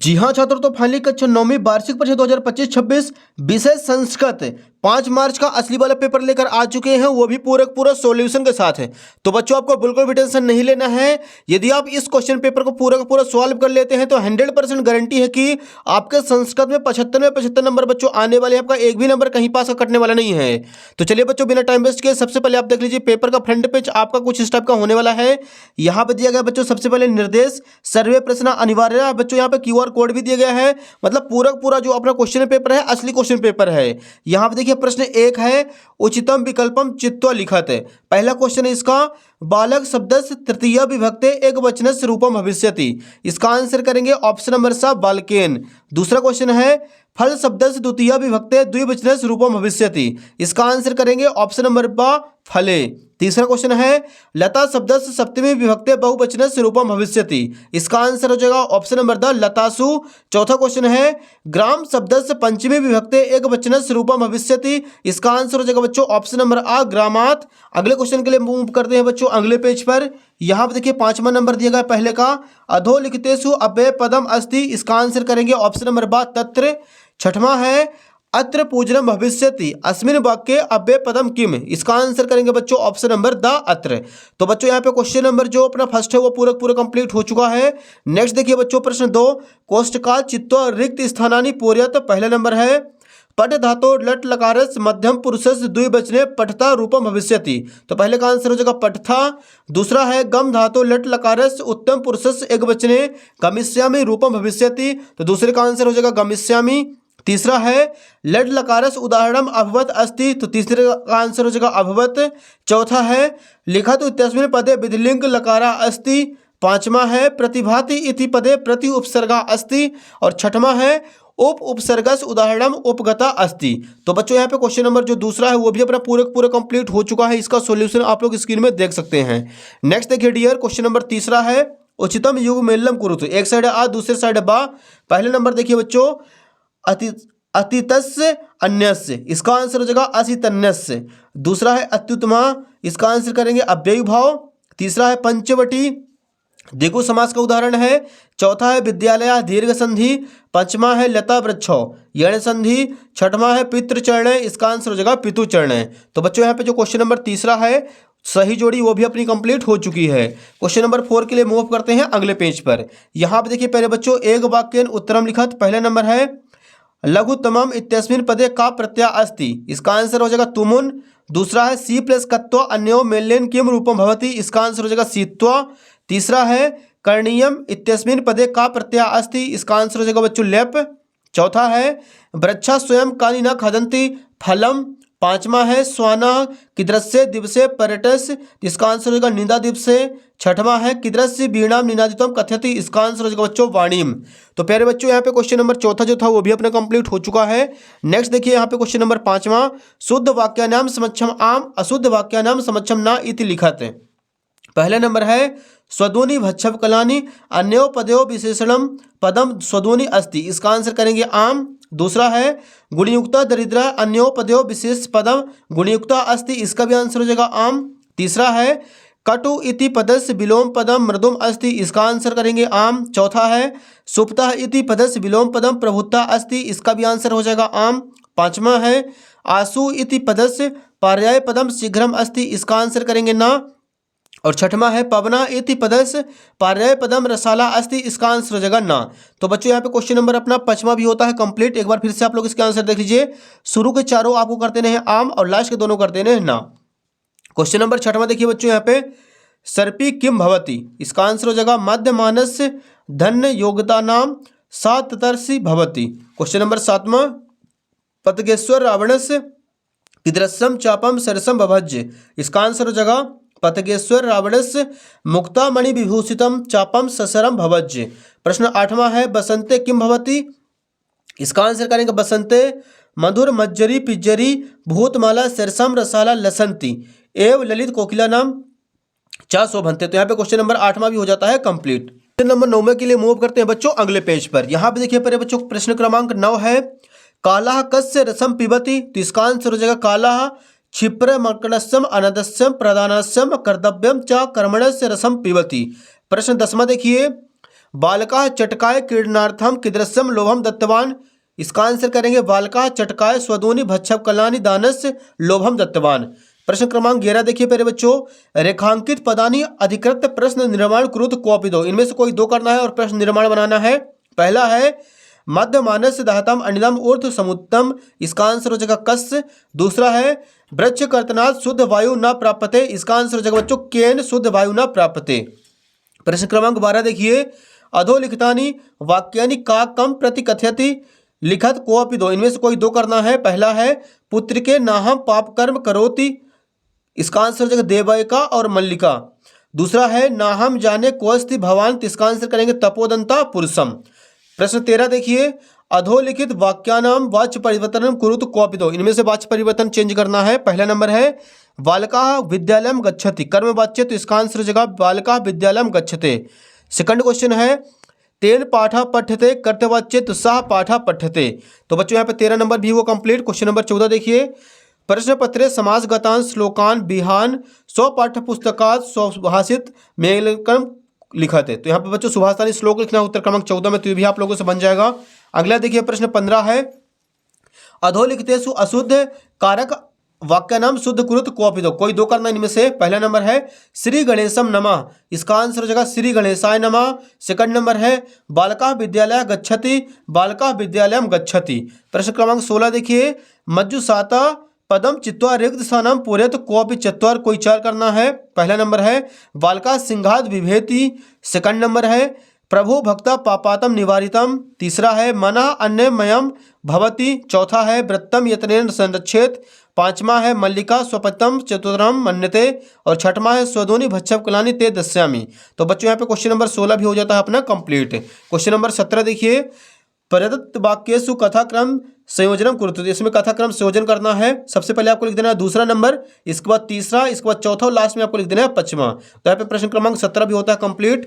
जी हाँ छात्रों, तो फाइनली कक्षा 9वीं वार्षिक परीक्षा 2025-26 विषय संस्कृत 5 मार्च का असली वाला पेपर लेकर आ चुके हैं, वो भी पूरा सॉल्यूशन के साथ है। तो बच्चों आपको बिल्कुल भी टेंशन नहीं लेना है। यदि आप इस क्वेश्चन पेपर को पूरा का पूरा सॉल्व कर लेते हैं तो 100% गारंटी है कि आपके संस्कृत में 75 में 75 नंबर बच्चों आने वाले हैं। आपका एक भी नंबर कहीं पास का कटने वाला नहीं है। तो चलिए बच्चों, बिना टाइम वेस्ट किए सबसे पहले आप देख लीजिए पेपर का फ्रंट पेज आपका कुछ इस टाइप का होने वाला है। यहाँ पे दिया गया बच्चों सबसे पहले निर्देश, सर्वे प्रश्न अनिवार्य है। बच्चों यहाँ पे QR कोड भी दिया गया है, मतलब पूरा जो अपना क्वेश्चन पेपर है असली क्वेश्चन पेपर है। यहाँ पे देखिए प्रश्न 1 है, उचितम विकल्पम चित्वा लिखत है। पहला क्वेश्चन है इसका, बालक शब्दस्य तृतीय विभक्ते एक वचनस्य रूपम भविष्यति। इसका आंसर करेंगे ऑप्शन नंबर सा बालकेन। दूसरा क्वेश्चन है, फल शब्दस्य द्वितीय विभक्ते द्विवचनस्य रूपम भविष्यति। इसका आंसर करेंगे ऑप्शन नंबर बा फले। तीसरा क्वेश्चन है, लता शब्दस्य सप्तमी विभक्ते बहुवचनस्य रूपम भविष्यति। इसका आंसर हो जाएगा ऑप्शन नंबर द लतासु। चौथा क्वेश्चन है, ग्राम शब्दस्य पंचमी विभक्ते एक वचनस्य रूपम भविष्यति। इसका आंसर हो जाएगा बच्चों ऑप्शन नंबर आ ग्रामात। अगले क्वेश्चन के लिए मूव करते हैं बच्चों अगले पेज पर। यहाँ पर देखिए 5वां नंबर दिया गया पहले का, अधोलिखितेषु अव्यय पदम अस्ति। इसका आंसर करेंगे ऑप्शन नंबर बा तत्र। छठवां है, अत्र पूजनम भविष्यति अस्मिन् वाक्ये अव्यय पदम किम। इसका आंसर करेंगे बच्चों ऑप्शन नंबर द अत्र। तो बच्चों यहाँ पे क्वेश्चन नंबर जो अपना फर्स्ट है वो पूरा कंप्लीट हो चुका है। नेक्स्ट देखिए बच्चों प्रश्न 2, कोष्टकाल चित्वा रिक्त स्थानानि पूरयत। पहला नंबर है, पठ धातो लट लकारस मध्यम पुरुषस्य द्विवचने पठता रूपम भविष्यति। तो पहले का आंसर हो जाएगा पठता। दूसरा है, गम धातो लट लकारस उत्तम पुरुषस्य एकवचने गमिष्यामि रूपम भविष्यति। तो दूसरे का आंसर हो जाएगा गमिष्यामि। तीसरा है, लट लकारस उदाहरणम अभवत अस्ति। तो तीसरे का आंसर हो जाएगा अभवत। चौथा है, लिखत इत्यस्मिन् पदे विधिलिंग लकारा अस्ति। पांचवा है, प्रतिभाति इति पदे प्रति उपसर्गा अस्ति। और छठवां है, उप उपसर्गस उदाहरणम उपगता अस्ति। तो बच्चों यहाँ पे क्वेश्चन नंबर जो दूसरा है वो भी अपना पूरा कंप्लीट हो चुका है। इसका सॉल्यूशन आप लोग स्क्रीन में देख सकते हैं। नेक्स्ट देखिए डियर, क्वेश्चन नंबर तीसरा है, उचितम युग्मेलम कुरुतु। एक साइड आ दूसरे साइड बा। पहले नंबर देखिए बच्चों, अतितस्य अन्यस्य। इसका आंसर हो जाएगा असितन्यस्य। दूसरा है अत्युत्तमा। इसका आंसर करेंगे अव्ययी भाव। तीसरा है पंचवटी, दिगु समास का उदाहरण है। चौथा है विद्यालय दीर्घ संधि। पांचवा है लता वृक्षो यण संधि। छठवां है पितृचरण। इसका आंसर हो जाएगा पितुचरण। तो बच्चों यहाँ पे जो क्वेश्चन नंबर तीसरा है सही जोड़ी वो भी अपनी कंप्लीट हो चुकी है। क्वेश्चन नंबर 4 के लिए मूव करते हैं अगले पेज पर। यहाँ पे देखिए पहले बच्चों, एक वाक्येन उत्तरम लिखत। पहला नंबर है, लघुत्तमम इत्यस्मिन् पदे का प्रत्यय अस्ति। इसका आंसर हो जाएगा तुमुन। दूसरा है, सी प्लस कत्व अन्यो मेल्यन किम रूपम भवति। इसका आंसर हो जाएगा सीत्वा। तीसरा है, करणीयम इत्यस्मिन् पदे का प्रत्यय अस्ति। इसका आंसर हो जाएगा बच्चों लेप। चौथा है, वृक्षा स्वयं कानि न खादन्ति फलम। पांचवा है, स्वाना किदृश्य दिवसे पर्यटस। इसका आंसर हो जाएगा निंदा दिवसे। छठवां है, किदृश्य वीणाम निनादितम कथयति। इसका आंसर हो जाएगा बच्चों वाणीम। तो प्यारे बच्चों यहाँ पे क्वेश्चन नंबर चौथा जो था वो भी अपना कंप्लीट हो चुका है। नेक्स्ट देखिए यहाँ पे क्वेश्चन नंबर 5वां, शुद्ध वाक्यानाम समक्षम आम अशुद्ध वाक्यानाम समक्षम ना इति लिखत। पहला नंबर है, स्वदूनि भक्षव कलानि अन्यो पदयो विशेषणम पदम स्वदूनि अस्ति। इसका आंसर करेंगे आम। दूसरा है, गुणयुक्ता दरिद्रा अन्यो पदयो विशेष पदम गुणयुक्ता अस्ति। इसका भी आंसर हो जाएगा आम। तीसरा है, कटु इति पदस्य विलोम पदम मृदुम अस्ति। इसका आंसर करेंगे आम। चौथा है, सुप्तः इति पदस्य विलोम पदम प्रभुत्ता अस्ति। इसका भी आंसर हो जाएगा आम। पांचवा है, आसु इति पदस्य पर्याय पदम शीघ्रम अस्ति। इसका आंसर करेंगे ना। और छठवां है, पवना इति पदस्य पर्याय पदम रसाला अस्ति। इसका आंसर हो जाएगा ना। तो बच्चों यहाँ पे क्वेश्चन नंबर अपना 5वां भी होता है कंप्लीट। एक बार फिर से आप लोग इसके आंसर देख लीजिए। शुरू के चारों आपको करते हैं आम और लास्ट के दोनों करते हैं ना। क्वेश्चन नंबर 6वां देखिए बच्चों यहाँ पे, सर्पी किम भवति। इसका आंसर हो जाएगा मध्यमानस्य धन्य योग्यता नाम साततर्षि भवति। क्वेश्चन नंबर 7वां, पतगेश्वर रावणस्य किदृशम चापम सरसम भभज्य। इसका आंसर हो जाएगा पतगेश्वर रावणस्य मुक्तामणि विभूषितम चापम ससरम भवज्य। प्रश्न 8वां है, बसंते किम भवति। इसका आंसर करेंगे बसंते मधुर मज्जरी पिज्जरी भूतमाला सरसम रसाला लसंती एव ललित कोकिला नाम चा शोभन्ते। तो यहाँ पे क्वेश्चन नंबर 8वां भी हो जाता है कंप्लीट। क्वेश्चन नंबर 9वें के लिए मूव करते हैं बच्चों अगले पेज पर। यहाँ पे देखिए पहले बच्चों प्रश्न क्रमांक 9 है, काला कस्य रसम पिबति। तो इसका आंसर हो जाएगा काला क्षिप्र मकड़स्यम अनदस्यम प्रदानस्यम कर्तव्यम च कर्मणस्य रसम पिबति। प्रश्न 10वां देखिए, बालकाः चटकाय क्रीडनार्थम कीदृशं लोभम दत्तवान। इसका आंसर करेंगे बालकाः चटकाय स्वदूनि भक्षक कलानि दानस्य लोभम दत्तवान। प्रश्न क्रमांक 11 देखिए प्यारे बच्चों, रेखांकित पदानि अधिकृत प्रश्न निर्माण कुरुत कॉपी दो। इनमें से कोई दो करना है और प्रश्न निर्माण बनाना है। पहला है मध्य मानस दाहतम अनिलम ऊर्ध्व समुत्तम। इसका आंसर हो जाएगा कस्य। दूसरा है वृक्ष कर्तनात् शुद्ध वायु न प्राप्यते। इसका आंसर हो जाएगा बच्चों केन शुद्ध वायु न प्राप्यते। प्रश्न क्रमांक 12 देखिए, अधोलिखितानि वाक्यानि का कम प्रति कथयति लिखत कोऽपि दो। इनमें से कोई दो करना है। पहला है पुत्र के नाहम पाप कर्म करोति। इसका आंसर हो जाएगा देवयिका और मल्लिका। दूसरा है नाहम जाने कोस्ति भवान। इसका आंसर करेंगे तपोदंता पुरुषम। प्रश्न 13 देखिए, अधोलिखित वाक्यानाम वाच्य परिवर्तन कुरुत कॉपी दो। इनमें से वाच्य परिवर्तन चेंज करना है। पहला नंबर है बालकाः विद्यालयम गच्छति, कर्म वाच्य, तो इसका आंसर हो जाएगा बालकाः विद्यालयम गच्छते। सेकंड क्वेश्चन है तेन पाठा पठ्यते, कर्तवाच्य, तो सह पाठा पठ्यते। तो बच्चों यहाँ पे 13 नंबर भी वो कंप्लीट। क्वेश्चन नंबर 14 देखिए, प्रश्न पत्रे समासगतान श्लोकान बिहान स्व पाठ्य पुस्तकात स्वभाषित मेलकम लिखत है। तो यहाँ पे बच्चों सुभाषितानी श्लोक लिखना है उत्तर क्रमांक 14 में, तो ये भी आप लोगों से बन जाएगा। अगला देखिए प्रश्न 15 है अधोलिखितेषु अशुद्ध कारक वाक्यानाम शुद्ध कुरुत कॉपी दो। कोई दो करना इनमें से। पहला नंबर है श्री गणेशम नमः। इसका आंसर हो जाएगा श्री गणेशाय नमः। सेकंड नंबर है बालकाः विद्यालय गच्छति, बालकाः विद्यालयम गच्छति। प्रश्न क्रमांक 16 देखिए, मज्जुसाता पदम चित्वा रिक्त स्थानम पूरे तो कोपि चत्वार। कोई चार करना है। पहला नंबर है बालका सिंहाद विभेति। सेकंड नंबर है प्रभु भक्ता पापातम निवारितम। तीसरा है मना अन्यमयम भवति। चौथा है व्रतम यत्नेन संरक्षेत। पांचवा है मल्लिका स्वपतम चतुरम मन्यते। और छठवां है स्वदोनि भक्षक कुलानि ते दस्यामि। तो बच्चों यहाँ पे क्वेश्चन नंबर 16 भी हो जाता है अपना कंप्लीट। क्वेश्चन नंबर 17 देखिए, प्रदत्त वाक्येषु कथाक्रम संयोजनम कुरुत। इसमें कथाक्रम संयोजन करना है। सबसे पहले आपको लिख देना है दूसरा नंबर, इसके बाद तीसरा, इसके बाद चौथा और लास्ट में आपको लिख देना है पांचवा। तो यहाँ पे प्रश्न क्रमांक 17 भी होता है कंप्लीट।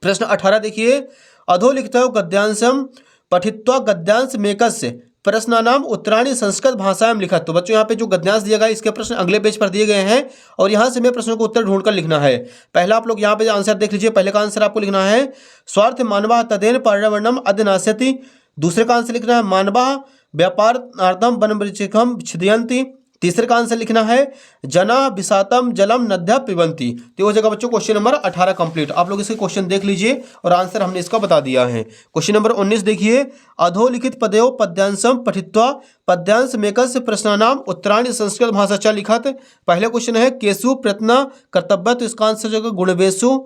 प्रश्न 18 देखिए, अधोलिखितो गद्यांशम पठित्वा गद्यांश मेकस्य प्रश्नानाम उत्तराणि संस्कृत भाषायां लिखत। तो बच्चों यहाँ पे जो गद्यांश दिया गया है इसके प्रश्न अगले पेज पर दिए गए हैं और यहाँ से हमें प्रश्नों को उत्तर ढूंढकर लिखना है। पहला आप लोग यहाँ पे आंसर देख लीजिए। पहले का आंसर आपको लिखना है स्वार्थ मानवा तदेन पर्यावरणम अध्यनास्यति। दूसरे का आंसर लिखना है मानवा व्यापारार्थम वनवृक्षिकम छिदयन्ति। तीसरे का आंसर लिखना है जना विषातम जलम नद्या पिबंती। तो हो जाएगा बच्चों क्वेश्चन नंबर 18 कंप्लीट। आप लोग इसके क्वेश्चन देख लीजिए और आंसर हमने इसका बता दिया है। क्वेश्चन नंबर 19 देखिए, अधोलिखित पदयो पद्यांशम पठित्वा पद्यांश मेकस्य प्रश्नानाम उत्तराणि संस्कृत भाषा च लिखत। पहला क्वेश्चन है केशु प्रयत्न कर्तव्य। तो इसका आंसर जो गुणवेशु।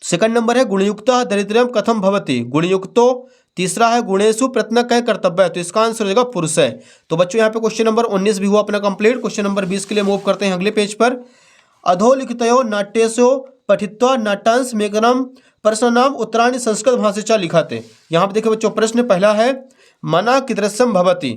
सेकंड नंबर है गुणयुक्त दरिद्रम कथम भवति, गुणयुक्तो। तीसरा है गुणेशु प्रयत्न कै कर्तव्य। तो इसका आंसर हो जाएगा पुरुष है। तो बच्चों यहाँ पे क्वेश्चन नंबर 19 भी हुआ अपना कंप्लीट। क्वेश्चन नंबर 20 के लिए मूव करते हैं अगले पेज पर। अधोलिखितयो नाट्येषु पठित्वा नाट्यांश मेकनम प्रश्नानाम उत्तराणि संस्कृत भाषा च लिखते। यहाँ पे देखिए बच्चों प्रश्न पहला है मना कीदृशम भवति।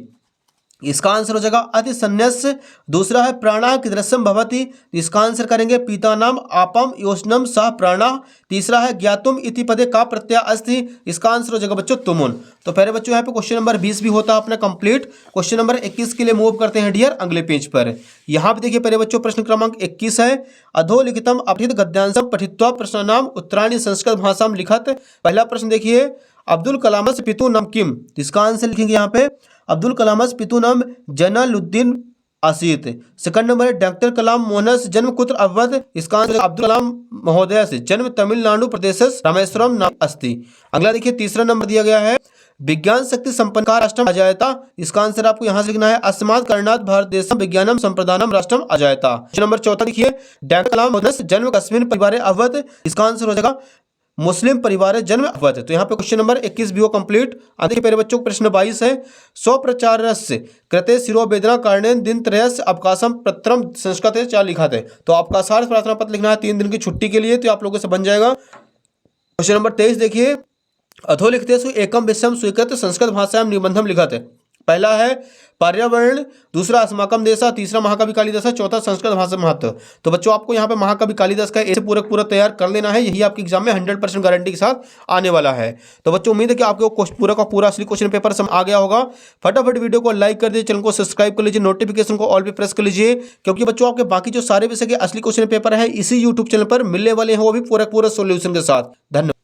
इसका आंसर हो जाएगा अति संन्यास्य। दूसरा है प्राणः कीदृशम भवति। इसका आंसर करेंगे पीता नाम आपम योजनम सह प्राणः। तीसरा है ज्ञातुम इति पदे का प्रत्यय अस्ति। इसका आंसर हो जाएगा बच्चों तुमुन। तो पहले बच्चों यहाँ पे क्वेश्चन नंबर 20 भी होता है अपना कंप्लीट। क्वेश्चन नंबर 21 के लिए मूव करते हैं डियर अगले पेज पर। यहाँ पे देखिए पहले बच्चों प्रश्न क्रमांक 21 है अधोलिखितम अपठित गद्यांशम पठित्वा प्रश्नानाम उत्तराणि संस्कृत भाषाम लिखत। पहला प्रश्न देखिए अब्दुल कलामस पितु नाम किम। इसका आंसर लिखेंगे यहाँ पे अब्दुल कलामस पितु नाम जलालुद्दीन आसित। सेकंड नंबर है डॉक्टर कलाम मोहनस जन्म कुत्र अवध। इसका आंसर अब्दुल कलाम महोदय से जन्म तमिलनाडु प्रदेश रामेश्वरम नाम अस्ति। अगला देखिए तीसरा नंबर दिया गया है विज्ञान शक्ति संपन्न राष्ट्रम अजायता। इसका आंसर आपको यहाँ से लिखना है अस्मात् कारणात् भारत देशम विज्ञानम संप्रदानम राष्ट्रम अजायता। नंबर चौथा देखिए डॉक्टर कलाम मोहनस जन्म कस्मिन परिवारे अवध। इसका आंसर हो जाएगा मुस्लिम परिवार जन्म अवध। तो यहाँ पे क्वेश्चन नंबर 21 भी हो कंप्लीट। देखिए पहले बच्चों प्रश्न 22 है स्वप्रचारस्य कृते शिरोवेदना कारणेन दिनत्रयस्य अवकाशम पत्रम संस्कृत च लिखा थे। तो अवकाशार्थ प्रार्थना पत्र लिखना है 3 दिन की छुट्टी के लिए। तो आप लोगों से बन जाएगा। क्वेश्चन नंबर 23 देखिए अधोलिखितेषु एकम विषयम स्वीकृत संस्कृत भाषायां निबंधम लिखत है। पहला है पर्यावरण, दूसरा अस्माकम देशा, तीसरा महाकवि कालिदास, चौथा संस्कृत भाषा महत्व। तो बच्चों आपको यहाँ पे महाकवि कालिदास का ऐसे पूरा तैयार कर लेना है। यही आपके एग्जाम में 100% गारंटी के साथ आने वाला है। तो बच्चों उम्मीद है कि आपको पूरा का पूरा असली क्वेश्चन पेपर समझ आ गया होगा। फटाफट वीडियो को लाइक कर दीजिए, चैनल को सब्सक्राइब कर लीजिए, नोटिफिकेशन को ऑल पे प्रेस कर लीजिए, क्योंकि बच्चों आपके बाकी जो सारे विषय के असली क्वेश्चन पेपर है इसी यूट्यूब चैनल पर मिलने वाले हैं, वो भी पूरा सोल्यूशन के साथ। धन्यवाद।